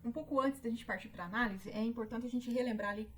Um pouco antes da gente partir para a análise, é importante a gente relembrar ali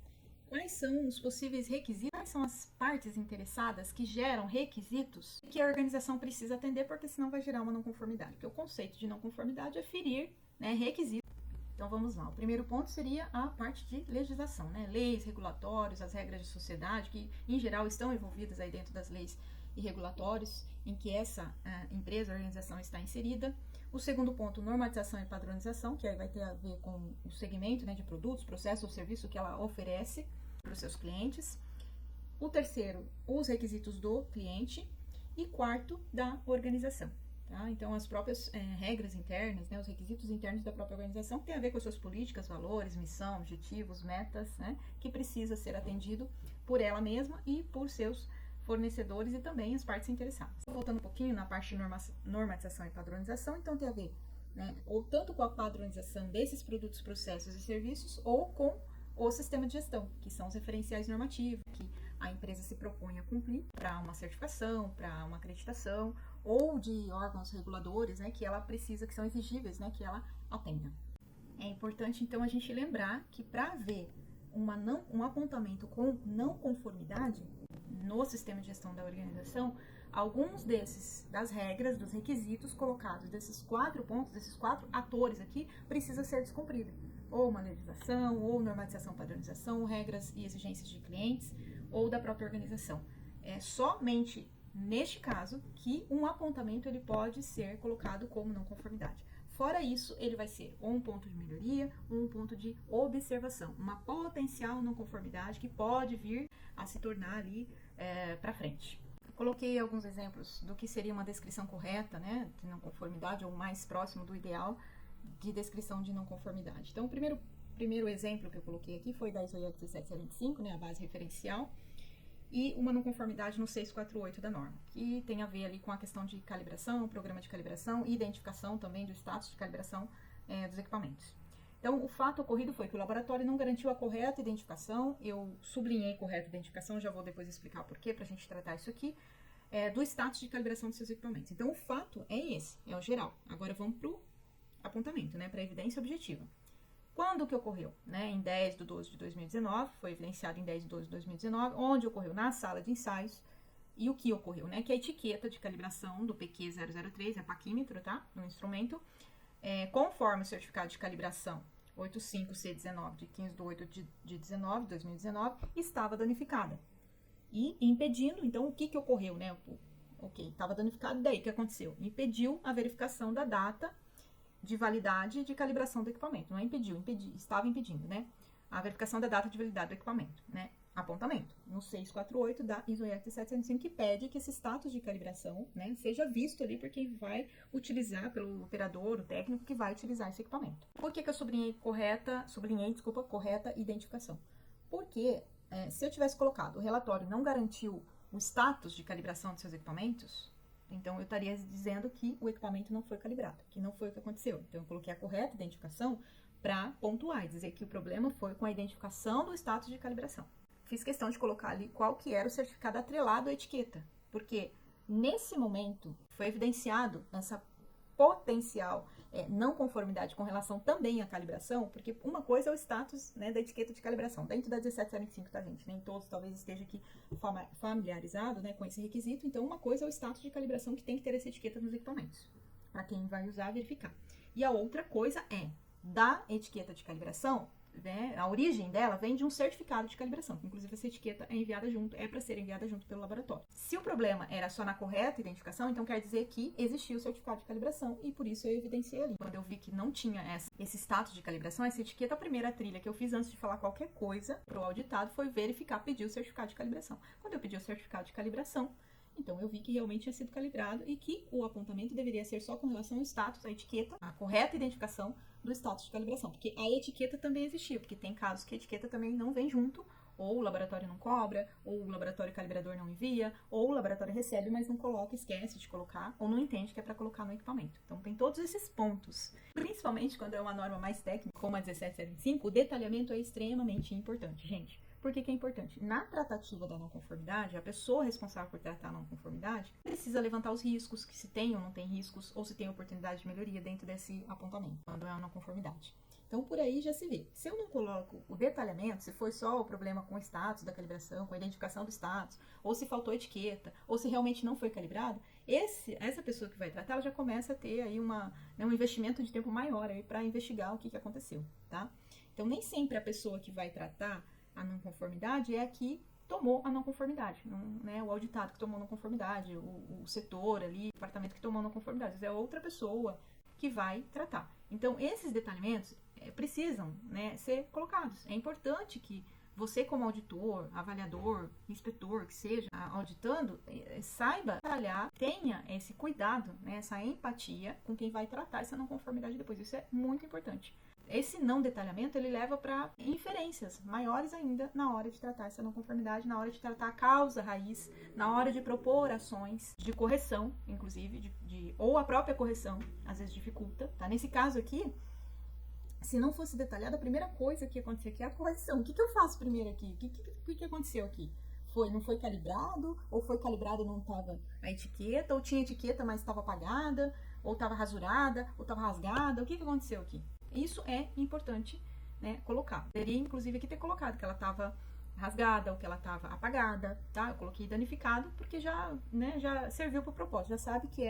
quais são os possíveis requisitos, quais são as partes interessadas que geram requisitos que a organização precisa atender, porque senão vai gerar uma não conformidade. Porque o conceito de não conformidade é ferir, né, requisitos. Então vamos lá. O primeiro ponto seria a parte de legislação, né? Leis, regulatórios, as regras de sociedade, que em geral estão envolvidas aí dentro das leis e regulatórios em que essa empresa, organização está inserida. O segundo ponto, normatização e padronização, que aí vai ter a ver com o segmento, né, de produtos, processo ou serviço que ela oferece para os seus clientes. O terceiro, os requisitos do cliente. E quarto, da organização. Tá? Então, as próprias regras internas, né, os requisitos internos da própria organização, que tem a ver com as suas políticas, valores, missão, objetivos, metas, né, que precisa ser atendido por ela mesma e por seus fornecedores e também as partes interessadas. Voltando um pouquinho na parte de normatização e padronização, então tem a ver, né, ou tanto com a padronização desses produtos, processos e serviços, ou com o sistema de gestão, que são os referenciais normativos, que a empresa se propõe a cumprir para uma certificação, para uma acreditação, ou de órgãos reguladores, né, que ela precisa, que são exigíveis, né, que ela atenda. É importante, então, a gente lembrar que para haver um apontamento com não conformidade no sistema de gestão da organização, alguns das regras, dos requisitos colocados, desses 4 pontos, desses 4 atores aqui, precisa ser descumprida. Ou uma legislação, ou normatização, padronização, regras e exigências de clientes, ou da própria organização. É somente neste caso que um apontamento ele pode ser colocado como não conformidade. Fora isso, ele vai ser ou um ponto de melhoria, ou um ponto de observação, uma potencial não conformidade que pode vir a se tornar ali para frente. Coloquei alguns exemplos do que seria uma descrição correta, né, de não conformidade, ou mais próximo do ideal de descrição de não conformidade. Então, o primeiro exemplo que eu coloquei aqui foi da ISO 17725, né, a base referencial, e uma não conformidade no 648 da norma, que tem a ver ali com a questão de calibração, programa de calibração e identificação também do status de calibração dos equipamentos. Então, o fato ocorrido foi que o laboratório não garantiu a correta identificação, eu sublinhei correta identificação, já vou depois explicar o porquê, para a gente tratar isso aqui, do status de calibração dos seus equipamentos. Então, o fato é esse, é o geral. Agora vamos para o apontamento, né, para a evidência objetiva. Quando que ocorreu? Né? Em 10/12 de 2019, foi evidenciado em 10/12 de 2019, onde ocorreu na sala de ensaios. E o que ocorreu? Né? Que a etiqueta de calibração do PQ003, é paquímetro, tá? No instrumento, conforme o certificado de calibração 85C19 de 15/8/2019, estava danificada. E impedindo, então, o que ocorreu? Né? Ok, estava danificado, daí o que aconteceu? Impediu a verificação da data de validade de calibração do equipamento. Não é estava impedindo, né? A verificação da data de validade do equipamento, né? Apontamento no 648 da ISO 17725, que pede que esse status de calibração, né, seja visto ali por quem vai utilizar, pelo operador, o técnico que vai utilizar esse equipamento. Por que eu sublinhei correta identificação? Porque se eu tivesse colocado o relatório não garantiu o status de calibração de seus equipamentos, então eu estaria dizendo que o equipamento não foi calibrado, que não foi o que aconteceu. Então eu coloquei a correta identificação para pontuar e dizer que o problema foi com a identificação do status de calibração. Fiz questão de colocar ali qual que era o certificado atrelado à etiqueta, porque nesse momento foi evidenciado essa potencial não conformidade com relação também à calibração, porque uma coisa é o status, né, da etiqueta de calibração, dentro da 17725, tá, gente? Nem todos talvez esteja aqui familiarizado, né, com esse requisito. Então, uma coisa é o status de calibração que tem que ter essa etiqueta nos equipamentos, para quem vai usar, verificar. E a outra coisa é, da etiqueta de calibração, né, a origem dela vem de um certificado de calibração, que inclusive essa etiqueta é para ser enviada junto pelo laboratório. Se o problema era só na correta identificação, então quer dizer que existia o certificado de calibração e por isso eu evidenciei ali. Quando eu vi que não tinha esse status de calibração, essa etiqueta, a primeira trilha que eu fiz antes de falar qualquer coisa pro auditado foi verificar, pedir o certificado de calibração. Quando eu pedi o certificado de calibração, então eu vi que realmente tinha sido calibrado e que o apontamento deveria ser só com relação ao status, a etiqueta, a correta identificação do status de calibração, porque a etiqueta também existia, porque tem casos que a etiqueta também não vem junto, ou o laboratório não cobra, ou o laboratório calibrador não envia, ou o laboratório recebe, mas não coloca, esquece de colocar, ou não entende que é para colocar no equipamento. Então tem todos esses pontos. Principalmente quando é uma norma mais técnica, como a 17725, o detalhamento é extremamente importante, gente. Por que é importante? Na tratativa da não conformidade, a pessoa responsável por tratar a não conformidade precisa levantar os riscos, que se tem ou não tem riscos, ou se tem oportunidade de melhoria dentro desse apontamento, quando é uma não conformidade. Então, por aí já se vê. Se eu não coloco o detalhamento, se foi só o problema com o status da calibração, com a identificação do status, ou se faltou etiqueta, ou se realmente não foi calibrado, essa pessoa que vai tratar, ela já começa a ter aí um investimento de tempo maior para investigar o que aconteceu, tá? Então, nem sempre a pessoa que vai tratar a não conformidade é a que tomou a não conformidade, né? O auditado que tomou a não conformidade, o setor ali, o departamento que tomou a não conformidade, é outra pessoa que vai tratar. Então, esses detalhamentos precisam, né, ser colocados. É importante que você, como auditor, avaliador, inspetor, que seja, auditando, saiba detalhar, tenha esse cuidado, né, essa empatia com quem vai tratar essa não conformidade depois. Isso é muito importante. Esse não detalhamento, ele leva para inferências maiores ainda na hora de tratar essa não conformidade, na hora de tratar a causa raiz, na hora de propor ações de correção, inclusive, ou a própria correção, às vezes dificulta, tá? Nesse caso aqui, se não fosse detalhado, a primeira coisa que ia acontecer aqui é a correção. O que eu faço primeiro aqui? O que aconteceu aqui? Não foi calibrado? Ou foi calibrado e não estava a etiqueta? Ou tinha etiqueta, mas estava apagada? Ou estava rasurada? Ou estava rasgada? O que aconteceu aqui? Isso é importante, né, colocar. Deveria, inclusive, aqui ter colocado que ela estava rasgada ou que ela estava apagada, tá? Eu coloquei danificado porque já serviu para o propósito. Já sabe que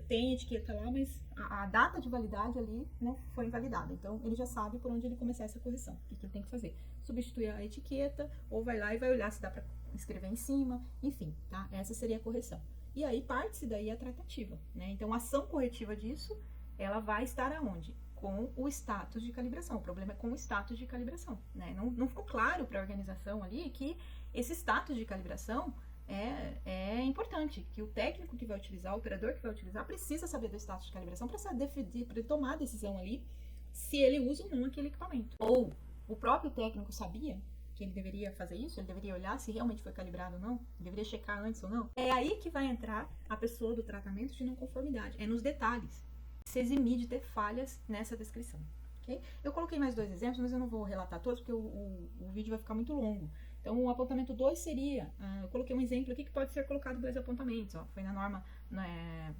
tem etiqueta lá, mas a data de validade ali não foi invalidada. Então, ele já sabe por onde ele começar essa correção. O que ele tem que fazer? Substituir a etiqueta, ou vai lá e vai olhar se dá para escrever em cima, enfim, tá? Essa seria a correção. E aí, parte-se daí a tratativa, né? Então, a ação corretiva disso, ela vai estar aonde? Com o status de calibração. O problema é com o status de calibração, né? Não ficou claro para a organização ali que esse status de calibração é importante, que o técnico que vai utilizar, o operador que vai utilizar, precisa saber do status de calibração para tomar a decisão ali se ele usa ou não aquele equipamento. Ou o próprio técnico sabia que ele deveria fazer isso, ele deveria olhar se realmente foi calibrado ou não, deveria checar antes ou não. É aí que vai entrar a pessoa do tratamento de não conformidade, é nos detalhes. Se eximir de ter falhas nessa descrição, ok? Eu coloquei mais 2 exemplos, mas eu não vou relatar todos, porque o vídeo vai ficar muito longo. Então, o apontamento 2 seria, eu coloquei um exemplo aqui que pode ser colocado 2 apontamentos, ó, foi na norma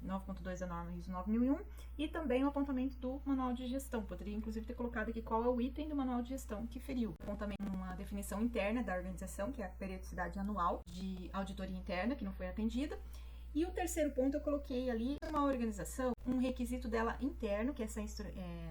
9.2 da norma ISO 9001, e também o apontamento do manual de gestão. Poderia, inclusive, ter colocado aqui qual é o item do manual de gestão que feriu. Apontamento uma definição interna da organização, que é a periodicidade anual de auditoria interna, que não foi atendida. E o terceiro ponto eu coloquei ali, uma organização, um requisito dela interno, que é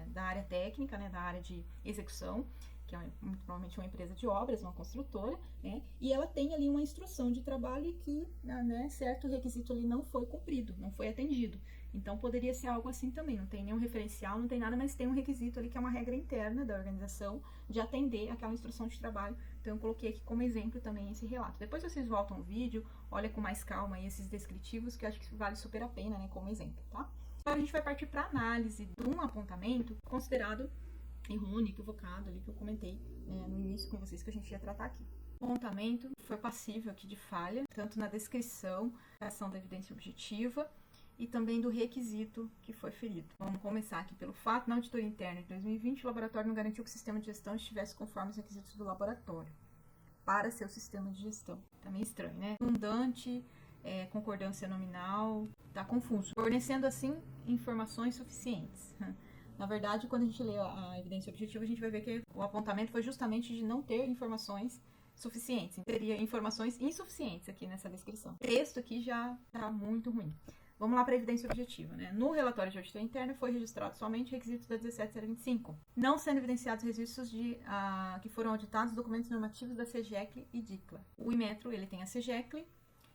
da área técnica, né, da área de execução, que é muito provavelmente uma empresa de obras, uma construtora, né, e ela tem ali uma instrução de trabalho que, né, certo requisito ali não foi cumprido, não foi atendido. Então, poderia ser algo assim também, não tem nenhum referencial, não tem nada, mas tem um requisito ali que é uma regra interna da organização de atender aquela instrução de trabalho. Então, eu coloquei aqui como exemplo também esse relato. Depois vocês voltam o vídeo, olha com mais calma aí esses descritivos, que eu acho que vale super a pena, né, como exemplo, tá? Agora a gente vai partir para análise de um apontamento considerado errôneo, equivocado ali, que eu comentei no início com vocês, que a gente ia tratar aqui. O apontamento foi passível aqui de falha, tanto na descrição, da ação da evidência objetiva, e também do requisito que foi ferido. Vamos começar aqui pelo fato. Na auditoria interna de 2020, o laboratório não garantiu que o sistema de gestão estivesse conforme os requisitos do laboratório para seu sistema de gestão. Tá meio estranho, né? Redundante, concordância nominal, tá confuso. Fornecendo, assim, informações suficientes. Na verdade, quando a gente lê a evidência objetiva, a gente vai ver que o apontamento foi justamente de não ter informações suficientes. Teria informações insuficientes aqui nessa descrição. O texto aqui já tá muito ruim. Vamos lá para a evidência objetiva, né? No relatório de auditoria interna foi registrado somente requisitos da 17025, não sendo evidenciados registros que foram auditados documentos normativos da CEGECLE e DICLA. O Inmetro, ele tem a CEGECLE,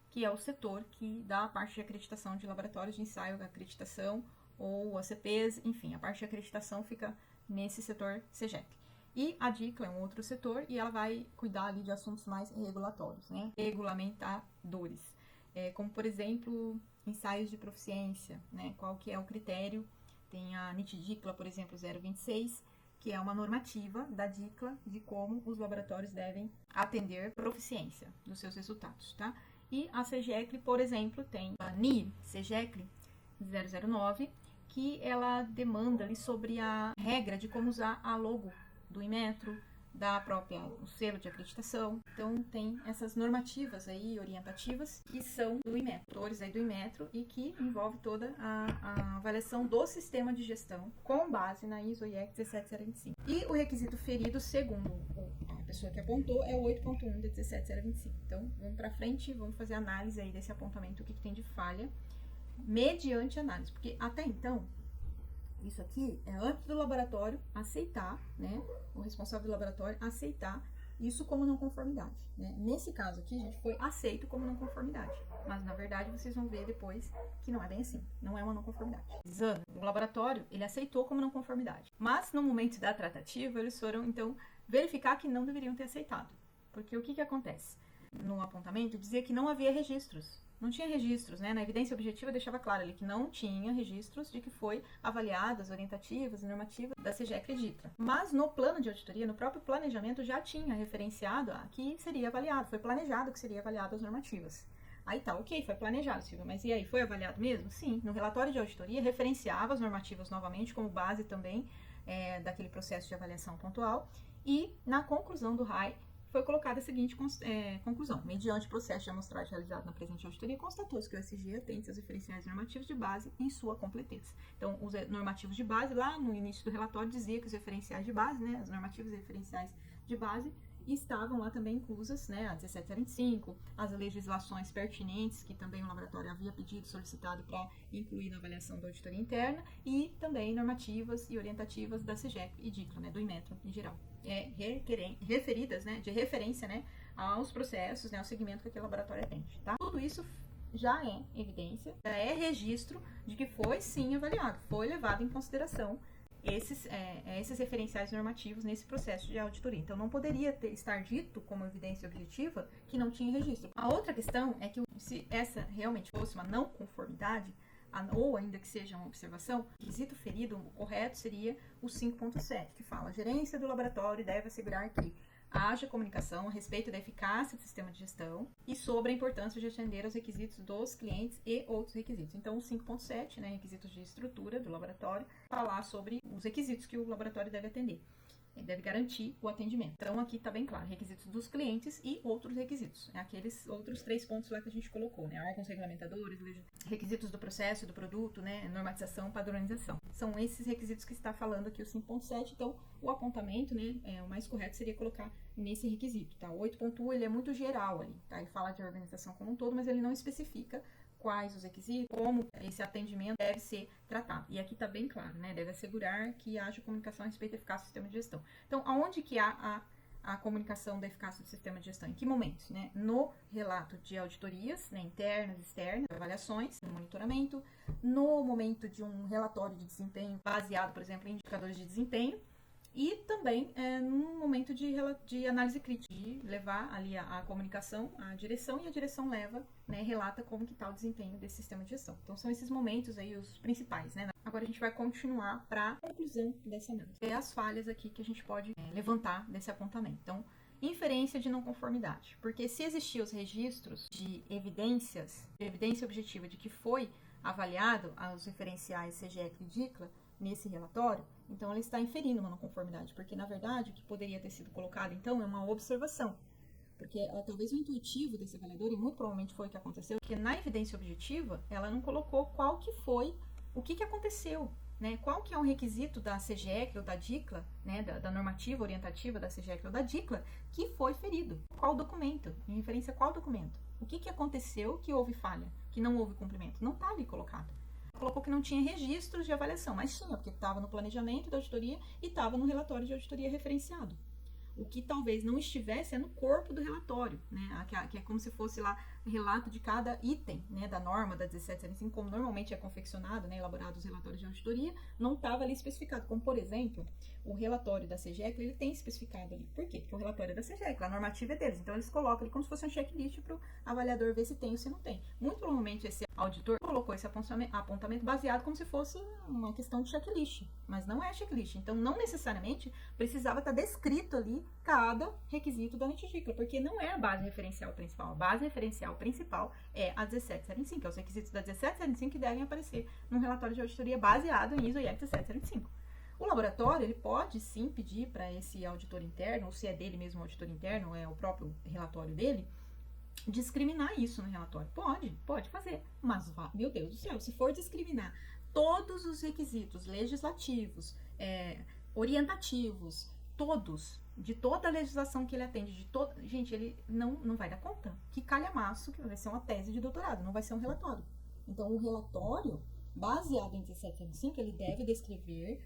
que é o setor que dá a parte de acreditação de laboratórios de ensaio, da acreditação, ou ACPs, enfim, a parte de acreditação fica nesse setor CEGECLE. E a DICLA é um outro setor e ela vai cuidar ali de assuntos mais regulatórios, né? Regulamentadores. Como, por exemplo, ensaios de proficiência, né? Qual que é o critério? Tem a NIT-DICLA, por exemplo, 026, que é uma normativa da DICLA de como os laboratórios devem atender proficiência dos seus resultados, tá? E a CEGECLE, por exemplo, tem a NIR CEGECLE 009, que ela demanda ali sobre a regra de como usar a logo do Inmetro, o selo de acreditação. Então, tem essas normativas aí, orientativas, que são do Inmetro, autores aí do Inmetro, e que envolve toda a avaliação do sistema de gestão com base na ISO IEC 17025. E o requisito ferido, segundo a pessoa que apontou, é o 8.1 da 17025. Então, vamos para frente, vamos fazer análise aí desse apontamento, o que tem de falha, mediante análise, porque até então, isso aqui é antes do laboratório aceitar, né, o responsável do laboratório aceitar isso como não conformidade, né? Nesse caso aqui, gente, foi aceito como não conformidade, mas na verdade vocês vão ver depois que não é bem assim, não é uma não conformidade. O laboratório, ele aceitou como não conformidade, mas no momento da tratativa, eles foram, então, verificar que não deveriam ter aceitado, porque o que acontece? No apontamento, dizia que não havia registros. Não tinha registros, né? Na evidência objetiva deixava claro ali que não tinha registros de que foi avaliado as orientativas e normativas da CGEC e DICLA. Mas no plano de auditoria, no próprio planejamento, já tinha referenciado que seria avaliado, foi planejado que seria avaliado as normativas. Aí tá, ok, foi planejado, Silvia, mas e aí, foi avaliado mesmo? Sim, no relatório de auditoria referenciava as normativas novamente como base também daquele processo de avaliação pontual, e na conclusão do RAI foi colocada a seguinte conclusão. Mediante o processo de amostragem realizado na presente auditoria, constatou-se que o SG atende aos referenciais normativos de base em sua completeza. Então, os normativos de base, lá no início do relatório, dizia que os referenciais de base, né, as normativas e referenciais de base, estavam lá também inclusas, né, a 1725, as legislações pertinentes, que também o laboratório havia pedido, solicitado para incluir na avaliação da auditoria interna, e também normativas e orientativas da CGEC e DICLA, né, do Inmetro em geral. Referidas, né, de referência, né, aos processos, né, ao segmento que aquele laboratório atende, tá? Tudo isso já é evidência, já é registro de que foi sim avaliado, foi levado em consideração esses referenciais normativos nesse processo de auditoria. Então, não poderia estar dito como evidência objetiva que não tinha registro. A outra questão é que se essa realmente fosse uma não conformidade, ou ainda que seja uma observação, o requisito ferido, o correto seria o 5.7, que fala: a gerência do laboratório deve assegurar que haja comunicação a respeito da eficácia do sistema de gestão e sobre a importância de atender aos requisitos dos clientes e outros requisitos. Então, o 5.7, né, requisitos de estrutura do laboratório, falar sobre os requisitos que o laboratório deve atender. Ele deve garantir o atendimento. Então, aqui está bem claro, requisitos dos clientes e outros requisitos. Aqueles outros 3 pontos lá que a gente colocou, né? Órgãos regulamentadores, requisitos do processo, do produto, né? Normatização, padronização. São esses requisitos que está falando aqui o 5.7. Então, o apontamento, né? O mais correto seria colocar nesse requisito, tá? O 8.1, ele é muito geral ali, tá? Ele fala de organização como um todo, mas ele não especifica quais os requisitos, como esse atendimento deve ser tratado. E aqui está bem claro, né? Deve assegurar que haja comunicação a respeito da eficácia do sistema de gestão. Então, aonde que há a comunicação da eficácia do sistema de gestão? Em que momentos, né? No relato de auditorias, né, internas, externas, avaliações, no monitoramento, no momento de um relatório de desempenho baseado, por exemplo, em indicadores de desempenho, e também num momento de análise crítica, de levar ali a comunicação à direção, e a direção leva, né, relata como que está o desempenho desse sistema de gestão. Então, são esses momentos aí os principais, né? Agora a gente vai continuar para a conclusão dessa análise. É as falhas aqui que a gente pode levantar desse apontamento. Então, inferência de não conformidade. Porque se existiam os registros de evidência objetiva de que foi avaliado os referenciais CGEC e DICLA nesse relatório, então ela está inferindo uma não conformidade, porque na verdade o que poderia ter sido colocado então é uma observação, porque talvez o intuitivo desse avaliador, e muito provavelmente foi o que aconteceu, que na evidência objetiva ela não colocou qual que foi, o que aconteceu, né? Qual que é o requisito da CGEC ou da DICLA, né? Da normativa orientativa da CGEC ou da DICLA, que foi ferido, qual documento, em referência a qual documento, o que aconteceu que houve falha, que não houve cumprimento, não está ali colocado. Colocou que não tinha registros de avaliação, mas tinha, porque estava no planejamento da auditoria e estava no relatório de auditoria referenciado. O que talvez não estivesse é no corpo do relatório, né? Que é como se fosse lá o relato de cada item, né, da norma da 1775, como normalmente é confeccionado, né, elaborado os relatórios de auditoria, não estava ali especificado. Como, por exemplo, o relatório da CGEC, ele tem especificado ali. Por quê? Porque o relatório é da CGEC, a normativa é deles. Então, eles colocam ali como se fosse um checklist para o avaliador ver se tem ou se não tem. Muito provavelmente, esse auditor colocou esse apontamento baseado como se fosse uma questão de checklist, mas não é checklist. Então, não necessariamente precisava estar descrito ali cada requisito da NTDICLA, porque não é a base referencial principal. A base referencial principal é a 1775, é os requisitos da 1775 que devem aparecer num relatório de auditoria baseado em ISO IEC 1775. O laboratório, ele pode sim pedir para esse auditor interno, ou se é dele mesmo o auditor interno, ou é o próprio relatório dele, discriminar isso no relatório. Pode fazer. Mas, meu Deus do céu, se for discriminar todos os requisitos legislativos, orientativos, todos, de toda a legislação que ele atende, gente, ele não vai dar conta. Que calhamaço, que vai ser uma tese de doutorado, não vai ser um relatório. Então, o relatório, baseado em 1705, ele deve descrever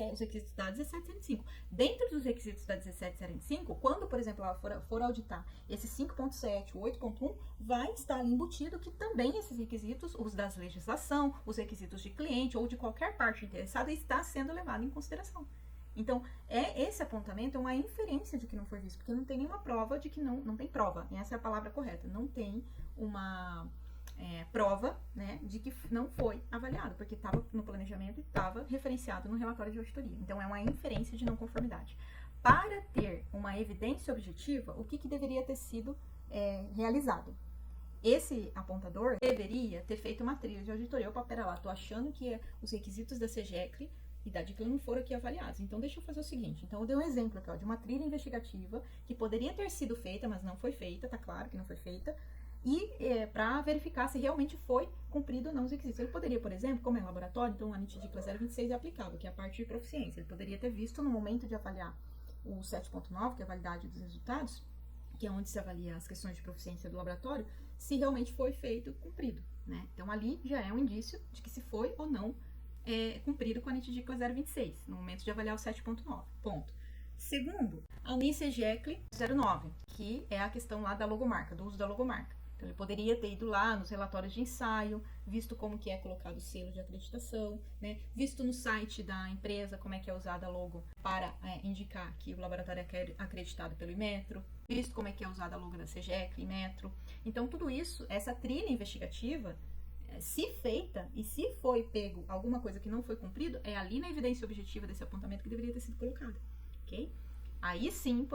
os requisitos da 1705. Dentro dos requisitos da 1705, quando, por exemplo, ela for auditar esse 5.7, o 8.1, vai estar embutido que também esses requisitos, os da legislação, os requisitos de cliente ou de qualquer parte interessada, está sendo levado em consideração. Então, esse apontamento é uma inferência de que não foi visto, porque não tem nenhuma prova de que não tem prova. Essa é a palavra correta. Não tem uma prova, né, de que não foi avaliado, porque estava no planejamento e estava referenciado no relatório de auditoria. Então, é uma inferência de não conformidade. Para ter uma evidência objetiva, o que deveria ter sido realizado? Esse apontador deveria ter feito uma trilha de auditoria. Opa, pera lá, tô achando que os requisitos da CEGECLE e da DICLA não foram aqui avaliados. Então, deixa eu fazer o seguinte. Então, eu dei um exemplo aqui, de uma trilha investigativa que poderia ter sido feita, mas não foi feita, tá claro que não foi feita, e para verificar se realmente foi cumprido ou não os requisitos. Ele poderia, por exemplo, como é laboratório, então a NIT-DICLA 026 é aplicável, que é a parte de proficiência. Ele poderia ter visto no momento de avaliar o 7.9, que é a validade dos resultados, que é onde se avalia as questões de proficiência do laboratório, se realmente foi feito, cumprido, né? Então, ali já é um indício de que se foi ou não cumprido com a NIT-DICLA 026, no momento de avaliar o 7.9, ponto. Segundo, a NICE-GECLE 09, que é a questão lá da logomarca, do uso da logomarca. Então, ele poderia ter ido lá nos relatórios de ensaio, visto como que é colocado o selo de acreditação, né? Visto no site da empresa como é que é usada a logo para indicar que o laboratório é acreditado pelo Inmetro, visto como é que é usada a logo da CEGECLE, Inmetro. Então, tudo isso, essa trilha investigativa, se feita e se foi pego alguma coisa que não foi cumprido, é ali na evidência objetiva desse apontamento que deveria ter sido colocado, ok? Aí sim,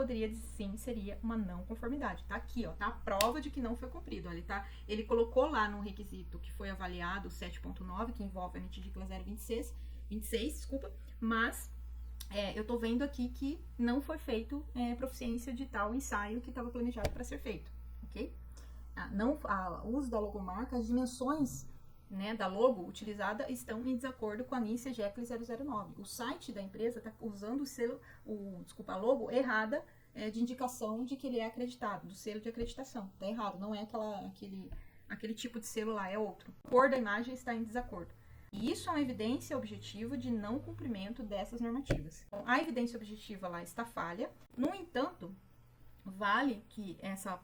seria uma não conformidade. Tá aqui, ó, tá a prova de que não foi cumprido. Ele colocou lá no requisito que foi avaliado, o 7.9, que envolve a NIT-DICLA 026, mas eu tô vendo aqui que não foi feito proficiência de tal ensaio que estava planejado para ser feito, ok? O uso da logomarca, as dimensões, né, da logo utilizada estão em desacordo com a NICE-GECLE 009. O site da empresa está usando a logo errada de indicação de que ele é acreditado, do selo de acreditação. Está errado, não é aquele tipo de selo lá, é outro. A cor da imagem está em desacordo. E isso é uma evidência objetiva de não cumprimento dessas normativas. Então, a evidência objetiva lá está falha. No entanto, vale que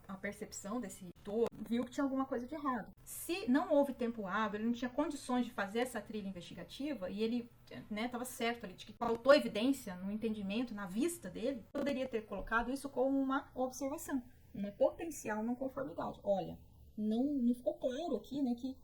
a percepção desse editor viu que tinha alguma coisa de errado. Se não houve tempo hábil, ele não tinha condições de fazer essa trilha investigativa e ele estava certo ali de que faltou evidência no entendimento, na vista dele, poderia ter colocado isso como uma observação, uma potencial não conformidade. Olha, não ficou claro aqui, né, que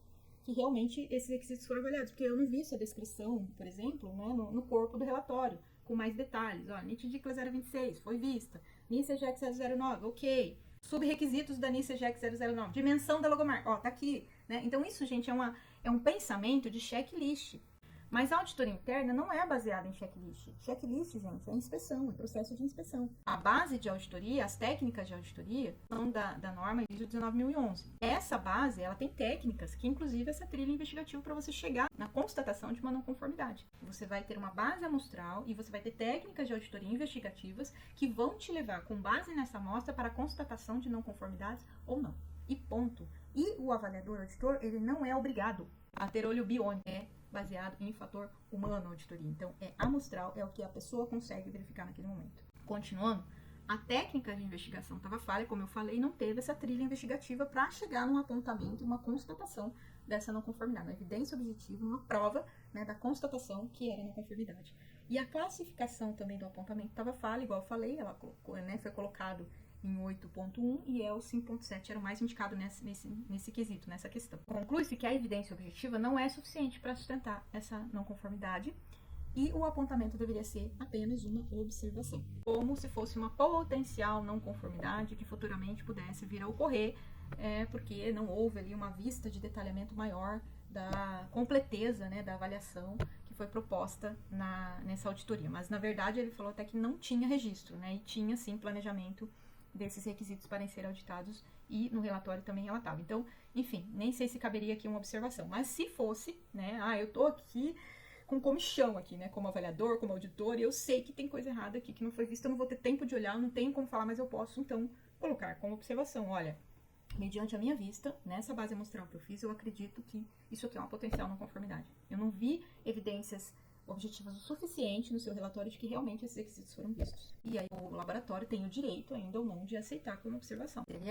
realmente esses requisitos foram avaliados, porque eu não vi essa descrição, por exemplo, né, no corpo do relatório, com mais detalhes. Ó, NIT-DICLA 026 foi vista, NICE-GECLE 009, ok. Subrequisitos da NICE-GECLE 009, dimensão da logomarca, ó, tá aqui, né? Então isso, gente, é um pensamento de checklist. Mas a auditoria interna não é baseada em checklist. Checklist, gente, é inspeção, é processo de inspeção. A base de auditoria, as técnicas de auditoria, são da norma ISO 19011. Essa base, ela tem técnicas, que inclusive essa trilha investigativa para você chegar na constatação de uma não conformidade. Você vai ter uma base amostral e você vai ter técnicas de auditoria investigativas que vão te levar, com base nessa amostra, para a constatação de não conformidades ou não. E ponto. E o avaliador auditor, ele não é obrigado a ter olho biônico, baseado em fator humano auditoria. Então, amostral, é o que a pessoa consegue verificar naquele momento. Continuando, a técnica de investigação estava falha, como eu falei, não teve essa trilha investigativa para chegar num apontamento, uma constatação dessa não conformidade, uma evidência objetiva, uma prova, né, da constatação que era não conformidade. E a classificação também do apontamento estava falha, igual eu falei, ela foi colocado em 8.1 e o 5.7 era o mais indicado nesse quesito, nessa questão. Conclui-se que a evidência objetiva não é suficiente para sustentar essa não conformidade e o apontamento deveria ser apenas uma observação, como se fosse uma potencial não conformidade que futuramente pudesse vir a ocorrer, porque não houve ali uma vista de detalhamento maior da completeza, né, da avaliação que que foi proposta nessa auditoria. Mas, na verdade, ele falou até que não tinha registro, né? E tinha, sim, planejamento desses requisitos para serem auditados e no relatório também relatava. Então, enfim, nem sei se caberia aqui uma observação. Mas se fosse, né? Eu tô aqui com comichão aqui, né? Como avaliador, como auditor, e eu sei que tem coisa errada aqui que não foi vista, eu não vou ter tempo de olhar, eu não tenho como falar, mas eu posso, então, colocar como observação. Olha, mediante a minha vista, nessa base amostral que eu fiz, eu acredito que isso aqui é uma potencial não conformidade. Eu não vi evidências objetivas o suficiente no seu relatório de que realmente esses requisitos foram vistos. E aí o laboratório tem o direito ainda ou não de aceitar como observação. E aí